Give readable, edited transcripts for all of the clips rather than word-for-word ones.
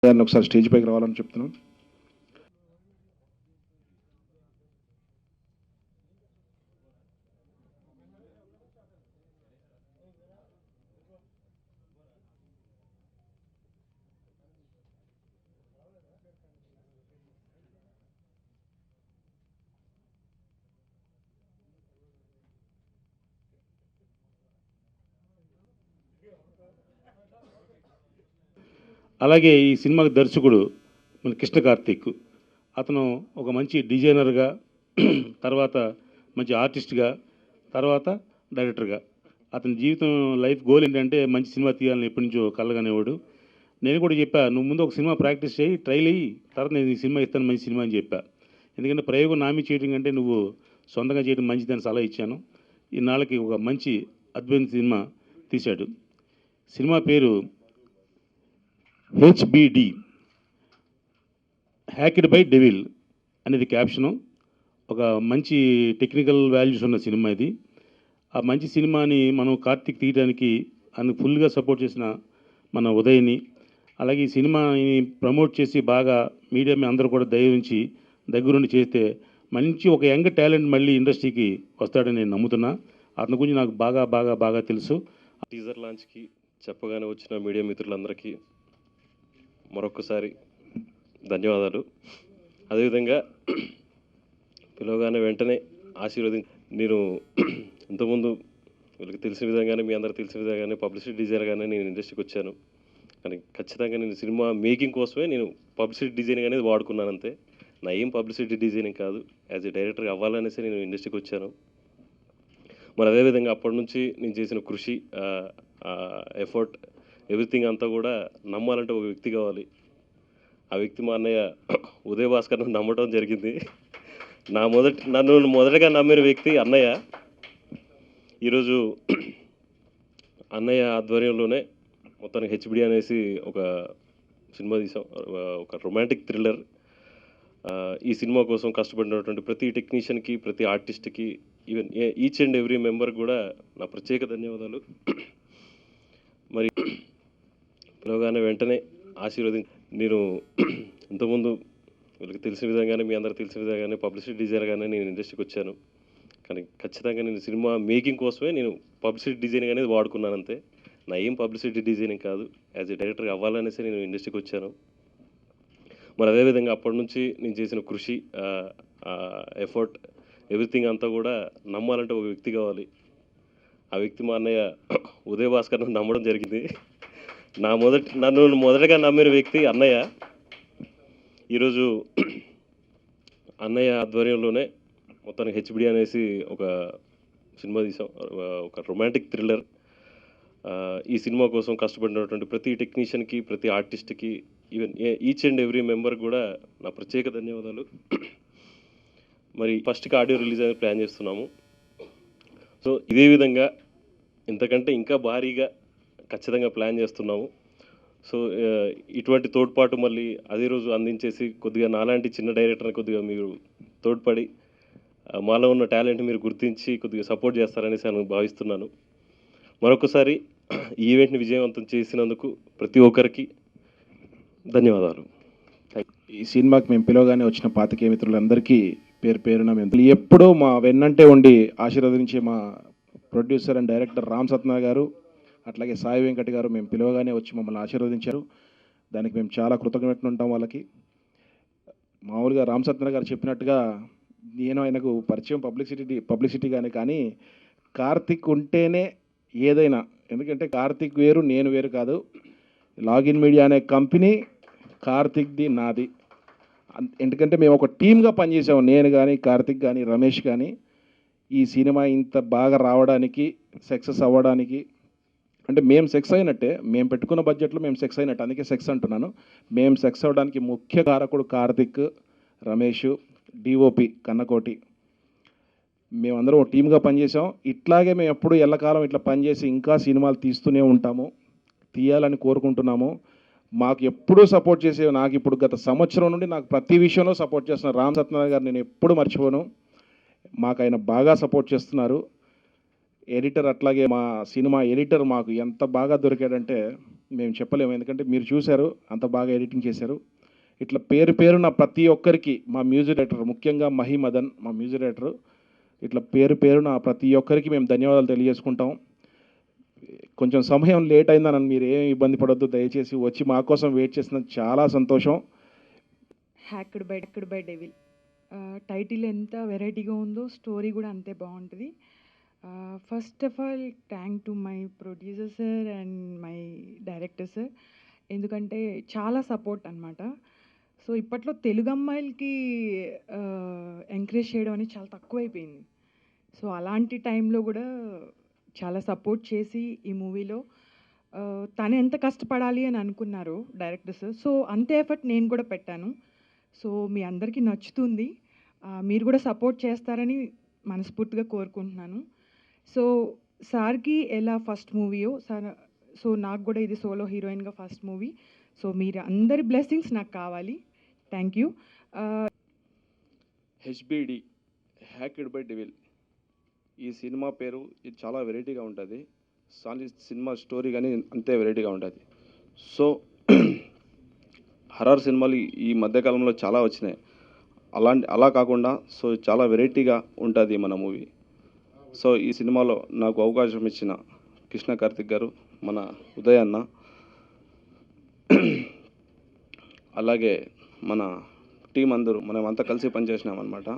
గారిని ఒకసారి స్టేజ్ పైకి రావాలని చెప్తున్నాం. అలాగే ఈ సినిమాకి దర్శకుడు మన కృష్ణ కార్తీక్. అతను ఒక మంచి డిజైనర్గా, తర్వాత మంచి ఆర్టిస్ట్గా, తర్వాత డైరెక్టర్గా. అతని జీవితం లైఫ్ గోల్ ఏంటంటే మంచి సినిమా తీయాలని ఎప్పటి నుంచో కలగనేవాడు. నేను కూడా చెప్పా, నువ్వు ముందు ఒక సినిమా ప్రాక్టీస్ చేయి, ట్రైల్ అయ్యి, తర్వాత నేను ఈ సినిమా ఇస్తాను మంచి సినిమా అని చెప్పా. ఎందుకంటే ప్రయోగం నామి చేయడం కంటే నువ్వు సొంతంగా చేయడం మంచిదని సలహా ఇచ్చాను. ఈనాళ్ళకి ఒక మంచి అద్భుతమైన సినిమా తీశాడు. సినిమా పేరు హెచ్బిడి, హ్యాక్డ్ బై డెవిల్ అనేది క్యాప్షను. ఒక మంచి టెక్నికల్ వాల్యూస్ ఉన్న సినిమా ఇది. ఆ మంచి సినిమాని మనం కార్తీక్ తీయడానికి ఆయన ఫుల్గా సపోర్ట్ చేసిన మన ఉదయ్ని, అలాగే ఈ సినిమాని ప్రమోట్ చేసి బాగా మీడియా అందరూ కూడా దయ ఉంచి దగ్గరుండి చేస్తే మంచి ఒక యంగ్ టాలెంట్ మళ్ళీ ఇండస్ట్రీకి వస్తాడని నేను నమ్ముతున్నా. అతని గురించి నాకు బాగా బాగా బాగా తెలుసు. టీజర్ లాంచ్కి చెప్పగానే వచ్చిన మీడియా మిత్రులందరికీ మరొకసారి ధన్యవాదాలు. అదేవిధంగా పిలవగానే వెంటనే నేను ఇంతకుముందు వీళ్ళకి తెలిసిన విధంగానే, మీ అందరికి తెలిసిన విధంగానే పబ్లిసిటీ డిజైనర్గానే నేను ఇండస్ట్రీకి వచ్చాను. కానీ ఖచ్చితంగా నేను సినిమా మేకింగ్ కోసమే నేను పబ్లిసిటీ డిజైనింగ్ అనేది వాడుకున్నాను అంతే. నా ఏం పబ్లిసిటీ డిజైనింగ్ కాదు, యాజ్ ఎ డైరెక్టర్గా అవ్వాలనేసి నేను ఇండస్ట్రీకి వచ్చాను. మరి అదేవిధంగా అప్పటి నుంచి నేను చేసిన కృషి, ఎఫర్ట్, ఎవ్రీథింగ్ అంతా కూడా నమ్మాలంటే ఒక వ్యక్తి కావాలి. ఆ వ్యక్తి మా అన్నయ్య ఉదయ్ భాస్కర్ నమ్మటం జరిగింది. నన్ను మొదటగా నమ్మిన వ్యక్తి అన్నయ్య. ఈరోజు అన్నయ్య ఆధ్వర్యంలోనే మొత్తానికి హెచ్బిడి అనేసి ఒక సినిమా తీసాం. ఒక రొమాంటిక్ థ్రిల్లర్. ఈ సినిమా కోసం కష్టపడినటువంటి ప్రతి టెక్నీషియన్కి, ప్రతి ఆర్టిస్ట్కి, even each and every member కూడా నా ప్రత్యేక ధన్యవాదాలు. మరి పిలవగానే వెంటనే నేను ఇంతకుముందు వీళ్ళకి తెలిసిన విధంగానే, మీ అందరికి తెలిసిన విధంగానే పబ్లిసిటీ డిజైనర్గానే నేను ఇండస్ట్రీకి వచ్చాను. కానీ ఖచ్చితంగా నేను సినిమా మేకింగ్ కోసమే నేను పబ్లిసిటీ డిజైనింగ్ అనేది వాడుకున్నాను అంతే. నా ఏం పబ్లిసిటీ డిజైనింగ్ కాదు, యాజ్ ఎ డైరెక్టర్గా అవ్వాలనేసి నేను ఇండస్ట్రీకి వచ్చాను. మరి అదేవిధంగా అప్పటి నుంచి నేను చేసిన కృషి, ఎఫర్ట్, ఎవ్రీథింగ్ అంతా కూడా నమ్మాలంటే ఒక వ్యక్తి కావాలి. ఆ వ్యక్తి మా అన్నయ్య ఉదయ్ భాస్కర్ నమ్మడం జరిగింది. నన్ను మొదటగా నమ్మిన వ్యక్తి అన్నయ్య. ఈరోజు అన్నయ్య ఆధ్వర్యంలోనే మొత్తానికి హెచ్బిడి అనేసి ఒక సినిమా తీసాం. ఒక రొమాంటిక్ థ్రిల్లర్. ఈ సినిమా కోసం కష్టపడినటువంటి ప్రతి టెక్నీషియన్కి, ప్రతి ఆర్టిస్ట్కి, even each and every member కూడా నా ప్రత్యేక ధన్యవాదాలు. మరి ఫస్ట్కి ఆడియో రిలీజ్ అనేది ప్లాన్ చేస్తున్నాము. సో ఇదే విధంగా ఇంతకంటే ఇంకా భారీగా ఖచ్చితంగా ప్లాన్ చేస్తున్నాము. సో ఇటువంటి తోడ్పాటు మళ్ళీ అదే రోజు అందించేసి కొద్దిగా నాలాంటి చిన్న డైరెక్టర్ని కొద్దిగా మీరు తోడ్పడి మాలో ఉన్న టాలెంట్ మీరు గుర్తించి కొద్దిగా సపోర్ట్ చేస్తారనేసి నేను భావిస్తున్నాను. మరొకసారి ఈ ఈవెంట్ని విజయవంతం చేసినందుకు ప్రతి ఒక్కరికి ధన్యవాదాలు. ఈ సినిమాకి మేము పిలవగానే వచ్చిన పాతికేయ మిత్రులందరికీ పేరు పేరున మేము ఎప్పుడూ మా వెన్నంటే ఉండి ఆశీర్వదించే మా producer and director Ram Satna గారు, అట్లాగే సాయి వెంకట్ గారు మేము పిలవగానే వచ్చి మమ్మల్ని ఆశీర్వదించారు. దానికి మేము చాలా కృతజ్ఞతలు ఉంటాం వాళ్ళకి. మామూలుగా రామ్ సత్నా గారు చెప్పినట్టుగా నేను ఆయనకు పరిచయం పబ్లిసిటీగానే, కానీ కార్తిక్ ఉంటేనే ఏదైనా. ఎందుకంటే కార్తిక్ వేరు, నేను వేరు కాదు. లాగిన్ మీడియా అనే కంపెనీ కార్తిక్ది, నాది. ఎందుకంటే మేము ఒక టీమ్గా పనిచేసాము, నేను కానీ, కార్తిక్ కానీ, రమేష్ కానీ. ఈ సినిమా ఇంత బాగా రావడానికి, సక్సెస్ అవ్వడానికి అంటే మేము సక్సెస్ అయినట్టే, మేము పెట్టుకున్న బడ్జెట్లో మేము సక్సెస్ అయినట్టు, అందుకే సక్సెస్ అంటున్నాను. మేము సక్సెస్ అవ్వడానికి ముఖ్య కారకుడు కార్తిక్, రమేష్, డిఓపి కన్నకోటి. మేమందరం ఒక టీమ్గా పనిచేసాం. ఇట్లాగే మేము ఎప్పుడు ఎల్లకాలం ఇట్లా పనిచేసి ఇంకా సినిమాలు తీస్తూనే ఉంటాము, తీయాలని కోరుకుంటున్నాము. మాకు ఎప్పుడూ సపోర్ట్ చేసే, నాకు ఇప్పుడు గత సంవత్సరం నుండి నాకు ప్రతి విషయంలో సపోర్ట్ చేస్తున్నారు రామ్ సత్యనారాయణ గారు. నేను ఎప్పుడు మర్చిపోను, మాకు ఆయన బాగా సపోర్ట్ చేస్తున్నారు. ఎడిటర్ అట్లాగే మా సినిమా ఎడిటర్ మాకు ఎంత బాగా దొరికాడంటే మేము చెప్పలేము. ఎందుకంటే మీరు చూశారు, అంత బాగా ఎడిటింగ్ చేశారు. ఇట్లా పేరు పేరున ప్రతి ఒక్కరికి మా మ్యూజిక్ డైరెక్టర్, ముఖ్యంగా మదన్ మా మ్యూజిక్ డైరెక్టర్, ఇట్లా పేరు పేరున ప్రతి ఒక్కరికి మేము ధన్యవాదాలు తెలియజేసుకుంటాం. కొంచెం సమయం లేట్ అయిందని మీరు ఏం ఇబ్బంది పడొద్దు, దయచేసి వచ్చి మా కోసం వెయిట్ చేసినందుకు చాలా సంతోషం. హ్యాక్డ్ బై డెవిల్ టైటిల్ ఎంత వెరైటీగా ఉందో స్టోరీ కూడా అంతే బాగుంటుంది. First of all thank to my producer sir and my director sir, ఎందుకంటే చాలా సపోర్ట్ అనమాట. సో ఇప్పట్లో తెలుగు అమ్మాయిలకి ఎంకరేజ్ చేయడం అనేది చాలా తక్కువైపోయింది. సో అలాంటి టైంలో కూడా చాలా సపోర్ట్ చేసి ఈ మూవీలో తను ఎంత కష్టపడాలి అని అనుకున్నారు డైరెక్టర్ సార్, సో అంతే ఎఫర్ట్ నేను కూడా పెట్టాను. సో మీ అందరికీ నచ్చుతుంది, మీరు కూడా సపోర్ట్ చేస్తారని మనస్ఫూర్తిగా కోరుకుంటున్నాను. సో సార్కి ఎలా ఫస్ట్ మూవీయో సార్, సో నాకు కూడా ఇది సోలో హీరోయిన్గా ఫస్ట్ మూవీ. సో మీరు అందరి బ్లెస్సింగ్స్ నాకు కావాలి. Thank you. HBD hacked by devil ఈ సినిమా పేరు ఇది చాలా వెరైటీగా ఉంటుంది. సినిమా స్టోరీ కానీ అంతే వెరైటీగా ఉంటుంది. సో హర్రర్ సినిమాలు ఈ మధ్యకాలంలో చాలా వచ్చినాయి. అలా కాకుండా సో చాలా వెరైటీగా ఉంటుంది మన మూవీ. సో ఈ సినిమాలో నాకు అవకాశం ఇచ్చిన కృష్ణ కార్తిక్ గారు, మన ఉదయ్ అన్న, అలాగే మన టీం అందరూ మనమంతా కలిసి పనిచేసినామన్నమాట.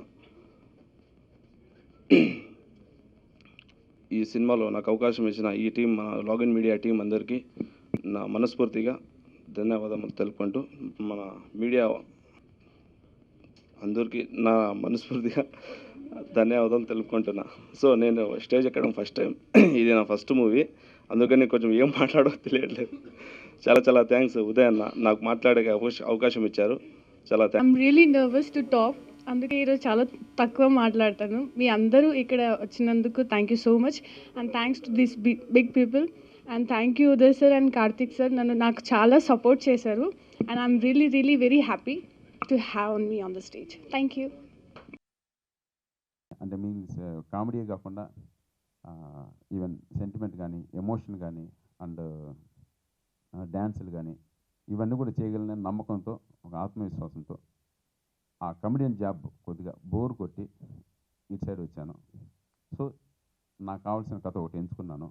ఈ సినిమాలో నాకు అవకాశం ఇచ్చిన ఈ టీం, మన లాగిన్ మీడియా టీం అందరికీ నా మనస్ఫూర్తిగా ధన్యవాదాలు తెలుపుకుంటూ, మన మీడియా అందరికీ నా మనస్ఫూర్తిగా ధన్యవాదాలు తెలుపుకుంటున్నా. సో నేను స్టేజ్ ఎక్కడం ఫస్ట్ టైం, ఇది నా ఫస్ట్ మూవీ, అందుకని కొంచెం ఏం మాట్లాడో తెలియట్లేదు. చాలా చాలా థ్యాంక్స్ ఉదయ్ అన్న, నాకు మాట్లాడే అవకాశం ఇచ్చారు. చాలా thanks. I'm really nervous to talk, అందుకే ఈరోజు చాలా తక్కువ మాట్లాడతాను. మీ అందరూ ఇక్కడ వచ్చినందుకు thank you so much and thanks to this big people and thank you Uday sir and Karthik sir, నాకు చాలా సపోర్ట్ చేశారు and I'm really very happy to have me on the stage. Thank you. అంటే మీన్స్ కామెడీ కాకుండా even sentiment కానీ, emotion కానీ, and డ్యాన్సులు కానీ ఇవన్నీ కూడా చేయగలిగిన నమ్మకంతో, ఒక ఆత్మవిశ్వాసంతో ఆ కమెడియన్ జాబ్ కొద్దిగా బోర్ కొట్టి ఇటు సైడ్ వచ్చాను. సో నాకు కావాల్సిన కథ ఒకటి ఎంచుకున్నాను.